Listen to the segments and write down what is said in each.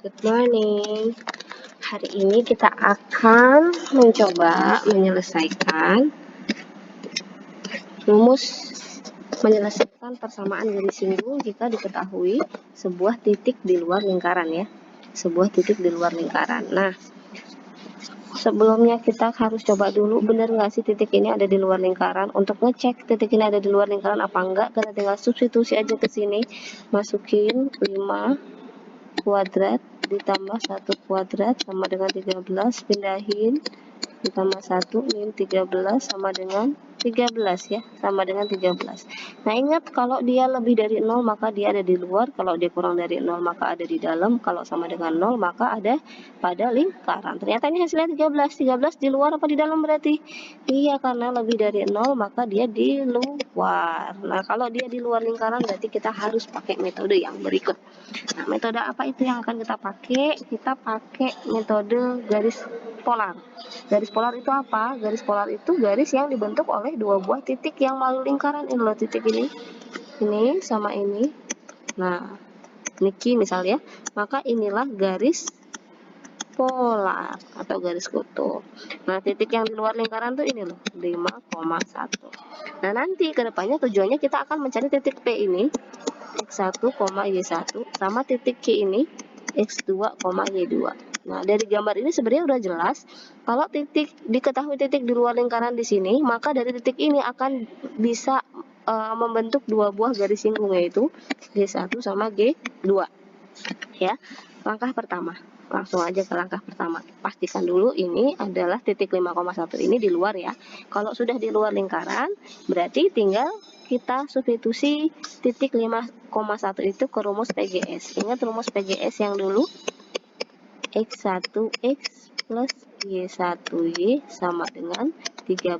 Good morning. Hari ini kita akan mencoba menyelesaikan persamaan garis singgung jika diketahui sebuah titik di luar lingkaran ya. Sebuah titik di luar lingkaran. Nah, sebelumnya kita harus coba dulu benar nggak sih titik ini ada di luar lingkaran. Untuk ngecek titik ini ada di luar lingkaran apa enggak, kita tinggal substitusi aja ke sini. Masukin 5 kuadrat ditambah 1 kuadrat sama dengan 13, pindahin ditambah 1 min 13 sama dengan 13 ya, sama dengan 13. Nah, ingat kalau dia lebih dari 0 maka dia ada di luar, kalau dia kurang dari 0 maka ada di dalam, kalau sama dengan 0 maka ada pada lingkaran. Ternyata ini hasilnya 13. 13 di luar apa di dalam berarti? Iya, karena lebih dari 0 maka dia di luar. Nah, kalau dia di luar lingkaran berarti kita harus pakai metode yang berikut. Nah, metode apa itu yang akan kita pakai? Kita pakai metode garis polar. Garis polar itu apa? Garis polar itu garis yang dibentuk oleh dua buah titik yang melalui lingkaran. Ini loh titik ini sama ini. Nah, ini Q misalnya. Maka inilah garis polar atau garis kutub. Nah, titik yang di luar lingkaran tuh ini loh, 5,1. Nah, nanti kedepannya tujuannya kita akan mencari titik P ini, X1, Y1 sama titik Q ini X2, Y2. Nah, dari gambar ini sebenarnya udah jelas kalau diketahui titik di luar lingkaran di sini, maka dari titik ini akan bisa membentuk dua buah garis singgung, yaitu G1 sama G2 ya. Langkah pertama, langsung aja ke langkah pertama. Pastikan dulu ini adalah titik 5,1 ini di luar ya. Kalau sudah di luar lingkaran, berarti tinggal kita substitusi titik 5,1 itu ke rumus PGS. Ingat rumus PGS yang dulu, X1X plus Y1Y sama dengan 13.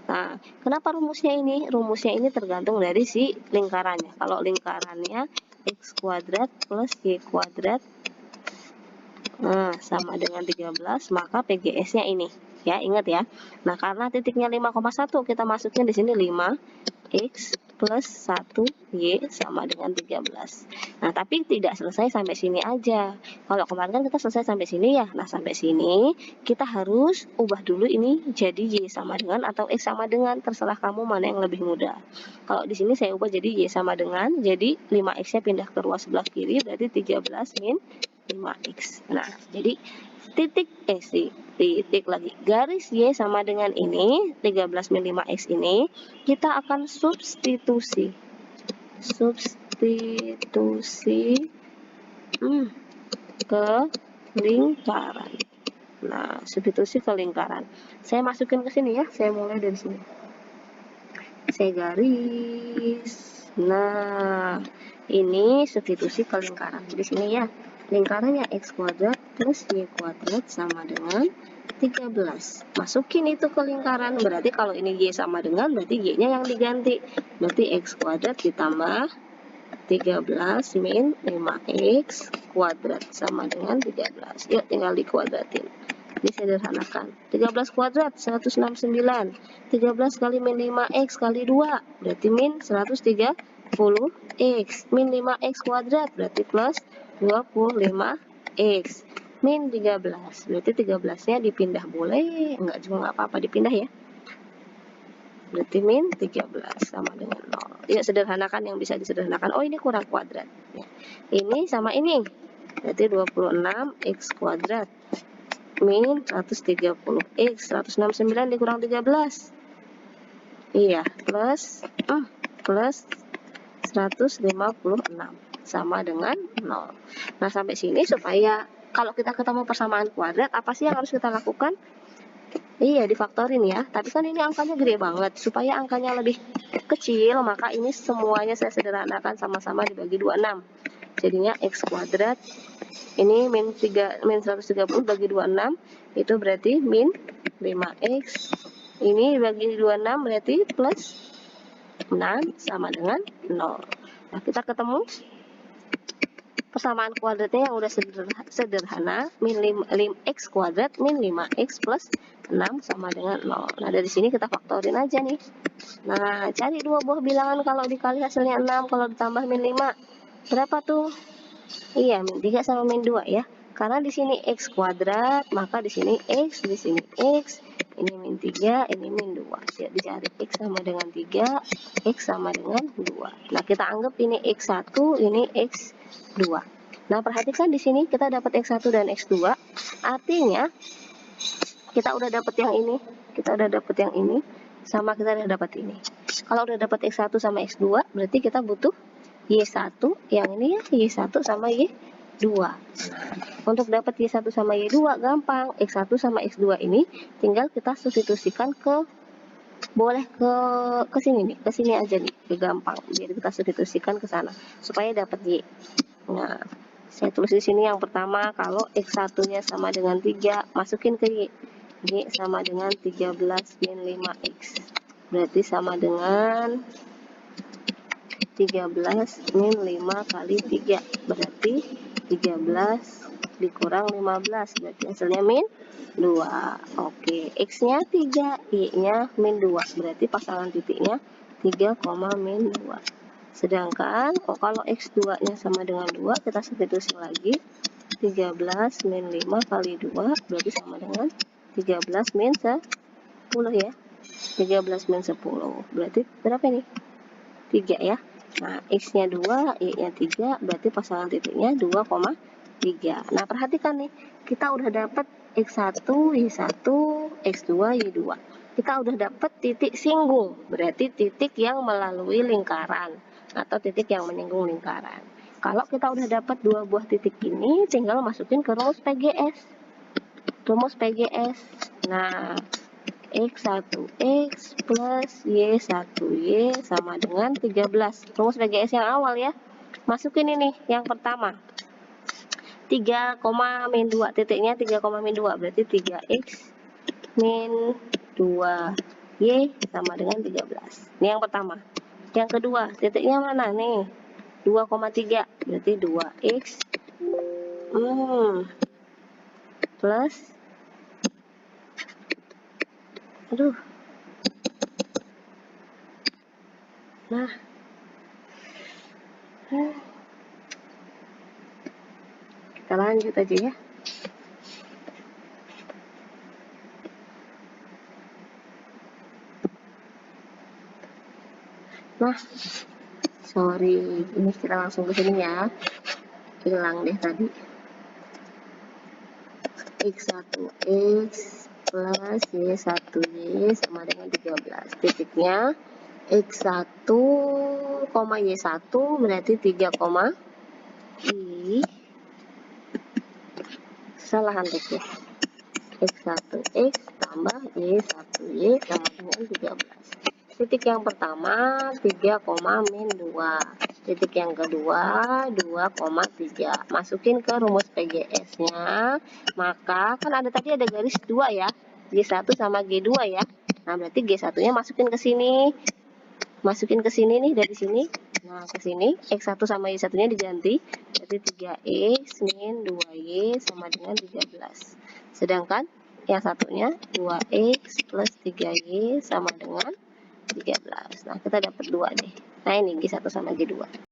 Nah, kenapa rumusnya ini? Rumusnya ini tergantung dari si lingkarannya. Kalau lingkarannya X kuadrat plus Y kuadrat sama dengan 13, maka PGS-nya ini. Ya, ingat ya. Nah, karena titiknya 5,1 kita masukin di sini 5X plus 1Y sama dengan 13. Nah, tapi tidak selesai sampai sini aja. Kalau kemarin kan kita selesai sampai sini ya. Nah, sampai sini kita harus ubah dulu ini jadi Y sama dengan atau X sama dengan, terserah kamu mana yang lebih mudah. Kalau di sini saya ubah jadi Y sama dengan, jadi 5X-nya pindah ke ruas sebelah kiri, berarti 13 min 5X. Nah, jadi titik lagi garis Y sama dengan ini 13 min 5X ini kita akan substitusi ke lingkaran. Nah, substitusi ke lingkaran. Saya masukin ke sini ya. Saya mulai dari sini. Saya garis. Nah, ini substitusi ke lingkaran. Di sini ya. Lingkarannya X kuadrat plus Y kuadrat sama dengan 13. Masukin itu ke lingkaran. Berarti kalau ini Y sama dengan, berarti Y-nya yang diganti. Berarti X kuadrat ditambah 13 min 5X kuadrat sama dengan 13. Yuk, tinggal dikuadratin. Disederhanakan. 13 kuadrat 169. 13 kali min 5X kali 2 berarti min 130X. Min 5X kuadrat berarti plus 25X. Min 13 berarti 13-nya dipindah, boleh enggak juga enggak apa-apa dipindah ya. Berarti min 13 sama dengan 0. Ya, sederhanakan yang bisa disederhanakan. Oh, ini kurang kuadrat. Ya. Ini sama ini. Berarti 26X kuadrat min 130X. 169 dikurang 13. Iya, plus 156 sama dengan 0. Nah, sampai sini supaya kalau kita ketemu persamaan kuadrat, apa sih yang harus kita lakukan? Iya, difaktorin ya. Tapi kan ini angkanya gede banget. Supaya angkanya lebih kecil, maka ini semuanya saya sederhanakan sama-sama dibagi 26. Jadinya X kuadrat. Ini min 130 bagi 26. Itu berarti min 5X. Ini bagi 26 berarti plus 6 sama dengan 0. Nah, kita ketemu persamaan kuadratnya yang udah sederhana, min 5X kuadrat min 5X plus 6 sama dengan 0. Nah, dari sini kita faktorin aja nih. Nah, cari dua buah bilangan kalau dikali hasilnya 6, kalau ditambah min 5. Berapa tuh? Iya, min 3 sama min 2 ya. Karena di sini X kuadrat, maka di sini X, di sini X, ini min 3, ini min 2. Jadi cari X sama dengan 3, X sama dengan 2. Nah, kita anggap ini X1, ini X2. Nah, perhatikan di sini kita dapat X1 dan X2. Artinya, kita udah dapat yang ini, kita udah dapat yang ini, sama kita udah dapat ini. Kalau udah dapat X1 sama X2, berarti kita butuh Y1, yang ini ya, Y1 sama Y2. Untuk dapat Y1 sama Y2 gampang. X1 sama X2 ini tinggal kita substitusikan boleh ke sini nih, ke sini aja nih, gampang. Jadi kita substitusikan ke sana supaya dapat Y. Nah, saya tulis di sini yang pertama, kalau X1-nya sama dengan 3, masukin ke Y. Y sama dengan 13 min 5X. Berarti sama dengan 13 min 5 kali 3. Berarti 13 dikurang 15. Berarti hasilnya min 2. Oke, X-nya 3, Y-nya min 2. Berarti pasangan titiknya 3, min 2. Sedangkan kalau X2-nya sama dengan 2, kita substitusi lagi. 13 min 5 kali 2, berarti sama dengan 13 min 10 ya. 13 min 10. Berarti berapa ini? 3 ya. Nah, X-nya 2, Y-nya 3, berarti pasangan titiknya 2,3. Nah, perhatikan nih, kita udah dapat X1, Y1, X2, Y2. Kita udah dapat titik singgung, berarti titik yang melalui lingkaran atau titik yang menyinggung lingkaran. Kalau kita udah dapat dua buah titik ini, tinggal masukin ke rumus PGS. Rumus PGS. Nah, X1X plus Y1Y sama dengan 13. Rumus PGS yang awal ya. Masukin ini yang pertama. 3, min 2. Titiknya 3, min 2. Berarti 3X min 2Y sama dengan 13. Ini yang pertama. Yang kedua, titiknya mana nih? 2,3. Berarti 2X plus, aduh, nah, kita lanjut aja ya. Nah, sorry, ini kita langsung ke sini ya. Hilang deh tadi. X1X plus Y1Y sama dengan 13. Titiknya X1, Y1 berarti 3, I. Salah hantuk ya. X1X tambah Y1Y sama dengan 13. Titik yang pertama 3, min 2. Titik yang kedua 2,3. Masukin ke rumus PGS-nya. Maka kan tadi ada garis 2 ya. G1 sama G2 ya. Nah, berarti G1-nya masukin ke sini. Masukin ke sini nih, dari sini. Nah, ke sini X1 sama Y1-nya diganti. Berarti 3X min 2Y sama dengan 13. Sedangkan yang satunya 2X plus 3Y sama dengan 13. Nah, kita dapat 2 nih. Nah, ini G1 sama G2.